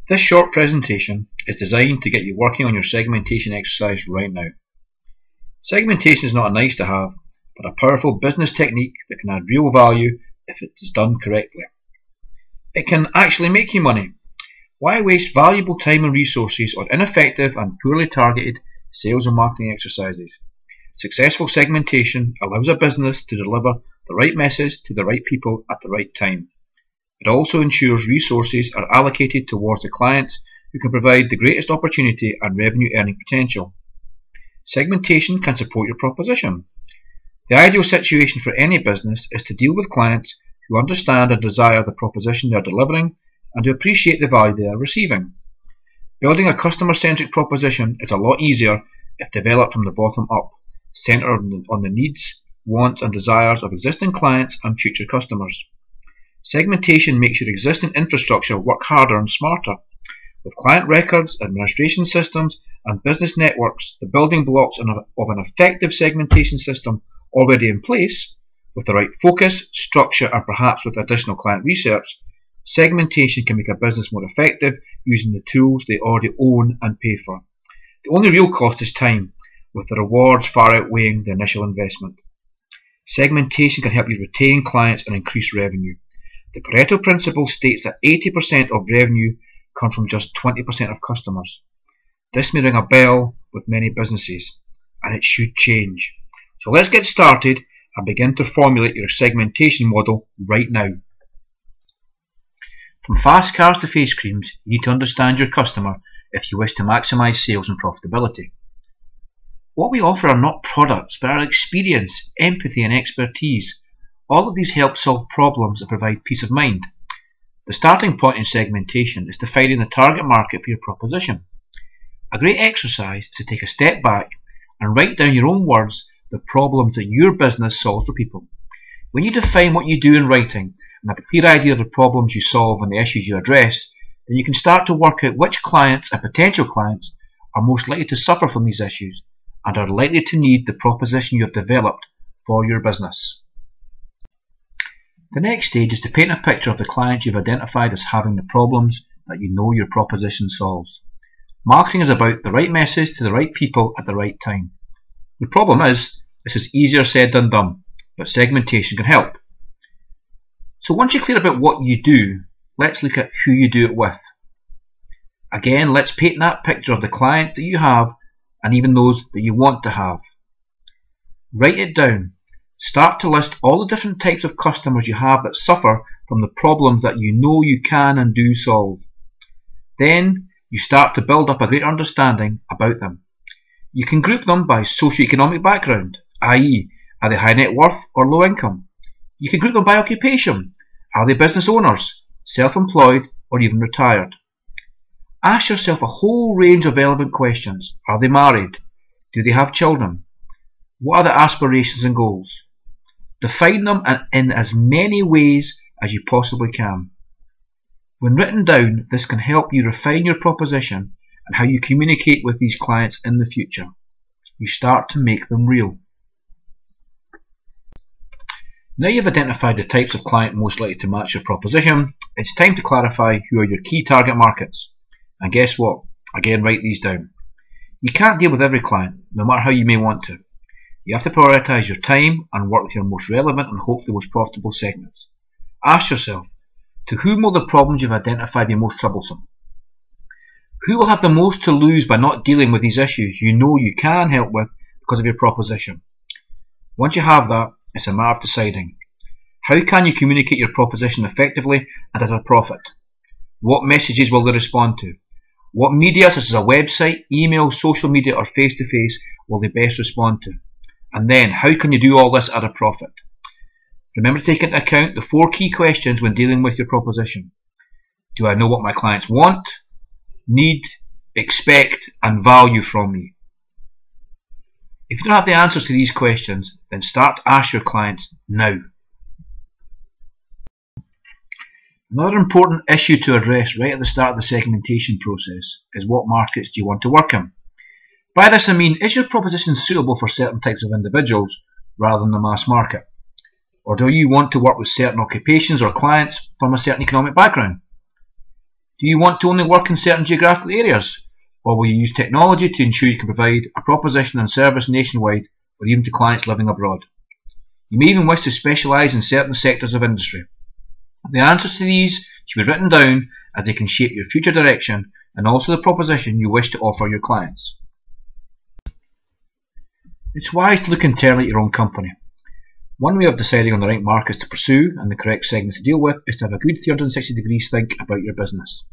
This short presentation is designed to get you working on your segmentation exercise right now. Segmentation is not a nice to have, but a powerful business technique that can add real value if it is done correctly. It can actually make you money. Why waste valuable time and resources on ineffective and poorly targeted sales and marketing exercises? Successful segmentation allows a business to deliver the right message to the right people at the right time. It also ensures resources are allocated towards the clients who can provide the greatest opportunity and revenue earning potential. Segmentation can support your proposition. The ideal situation for any business is to deal with clients who understand and desire the proposition they are delivering and who appreciate the value they are receiving. Building a customer-centric proposition is a lot easier if developed from the bottom up, centered on the needs, wants and desires of existing clients and future customers. Segmentation makes your existing infrastructure work harder and smarter. With client records, administration systems and business networks, the building blocks of an effective segmentation system already in place, with the right focus, structure and perhaps with additional client research, segmentation can make a business more effective using the tools they already own and pay for. The only real cost is time, with the rewards far outweighing the initial investment. Segmentation can help you retain clients and increase revenue. The Pareto Principle states that 80% of revenue come from just 20% of customers. This may ring a bell with many businesses, and it should change. So let's get started and begin to formulate your segmentation model right now. From fast cars to face creams, you need to understand your customer if you wish to maximize sales and profitability. What we offer are not products, but our experience, empathy and expertise. All of these help solve problems and provide peace of mind. The starting point in segmentation is defining the target market for your proposition. A great exercise is to take a step back and write down your own words the problems that your business solves for people. When you define what you do in writing and have a clear idea of the problems you solve and the issues you address, then you can start to work out which clients and potential clients are most likely to suffer from these issues and are likely to need the proposition you have developed for your business. The next stage is to paint a picture of the clients you've identified as having the problems that you know your proposition solves. Marketing is about the right message to the right people at the right time. The problem is, this is easier said than done, but segmentation can help. So once you're clear about what you do, let's look at who you do it with. Again, let's paint that picture of the clients that you have and even those that you want to have. Write it down. Start to list all the different types of customers you have that suffer from the problems that you know you can and do solve. Then you start to build up a great understanding about them. You can group them by socioeconomic background, i.e. are they high net worth or low income? You can group them by occupation. Are they business owners, self-employed or even retired? Ask yourself a whole range of relevant questions. Are they married? Do they have children? What are their aspirations and goals? Define them in as many ways as you possibly can. When written down, this can help you refine your proposition and how you communicate with these clients in the future. You start to make them real. Now you've identified the types of client most likely to match your proposition, it's time to clarify who are your key target markets. And guess what? Again, write these down. You can't deal with every client, no matter how you may want to. You have to prioritise your time and work with your most relevant and hopefully most profitable segments. Ask yourself, to whom will the problems you've identified be most troublesome? Who will have the most to lose by not dealing with these issues you know you can help with because of your proposition? Once you have that, it's a matter of deciding. How can you communicate your proposition effectively and at a profit? What messages will they respond to? What media, such as a website, email, social media or face-to-face, will they best respond to? And then, how can you do all this at a profit? Remember to take into account the 4 key questions when dealing with your proposition. Do I know what my clients want, need, expect and value from me? If you don't have the answers to these questions, then start to ask your clients now. Another important issue to address right at the start of the segmentation process is what markets do you want to work in. By this I mean, is your proposition suitable for certain types of individuals rather than the mass market? Or do you want to work with certain occupations or clients from a certain economic background? Do you want to only work in certain geographical areas? Or will you use technology to ensure you can provide a proposition and service nationwide or even to clients living abroad? You may even wish to specialise in certain sectors of industry. The answers to these should be written down as they can shape your future direction and also the proposition you wish to offer your clients. It's wise to look internally at your own company. One way of deciding on the right markets to pursue and the correct segments to deal with is to have a good 360 degrees think about your business.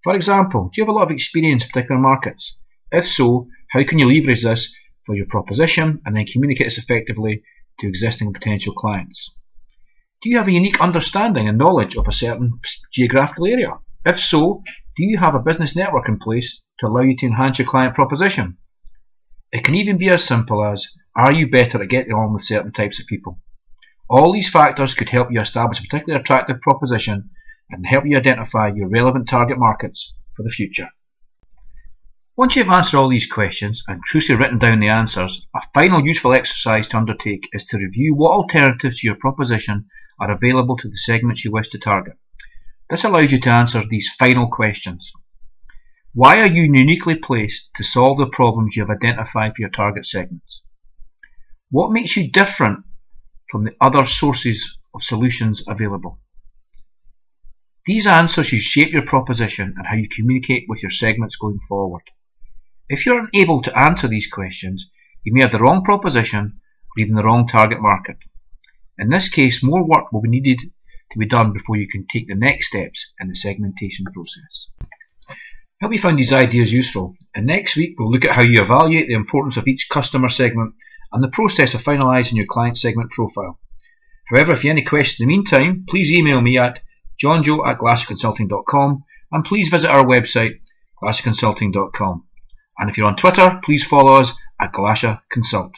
For example, do you have a lot of experience in particular markets? If so, how can you leverage this for your proposition and then communicate this effectively to existing and potential clients? Do you have a unique understanding and knowledge of a certain geographical area? If so, do you have a business network in place to allow you to enhance your client proposition? It can even be as simple as, are you better at getting on with certain types of people? All these factors could help you establish a particularly attractive proposition and help you identify your relevant target markets for the future. Once you've answered all these questions and crucially written down the answers, a final useful exercise to undertake is to review what alternatives to your proposition are available to the segments you wish to target. This allows you to answer these final questions. Why are you uniquely placed to solve the problems you have identified for your target segments? What makes you different from the other sources of solutions available? These answers should shape your proposition and how you communicate with your segments going forward. If you're unable to answer these questions, you may have the wrong proposition or even the wrong target market. In this case, more work will be needed to be done before you can take the next steps in the segmentation process. I hope you found these ideas useful, and next week we'll look at how you evaluate the importance of each customer segment and the process of finalising your client segment profile. However, if you have any questions in the meantime, please email me at johnjoe@glassagconsulting.com and please visit our website glassagconsulting.com. And if you're on Twitter, please follow us at Glassagh Consult.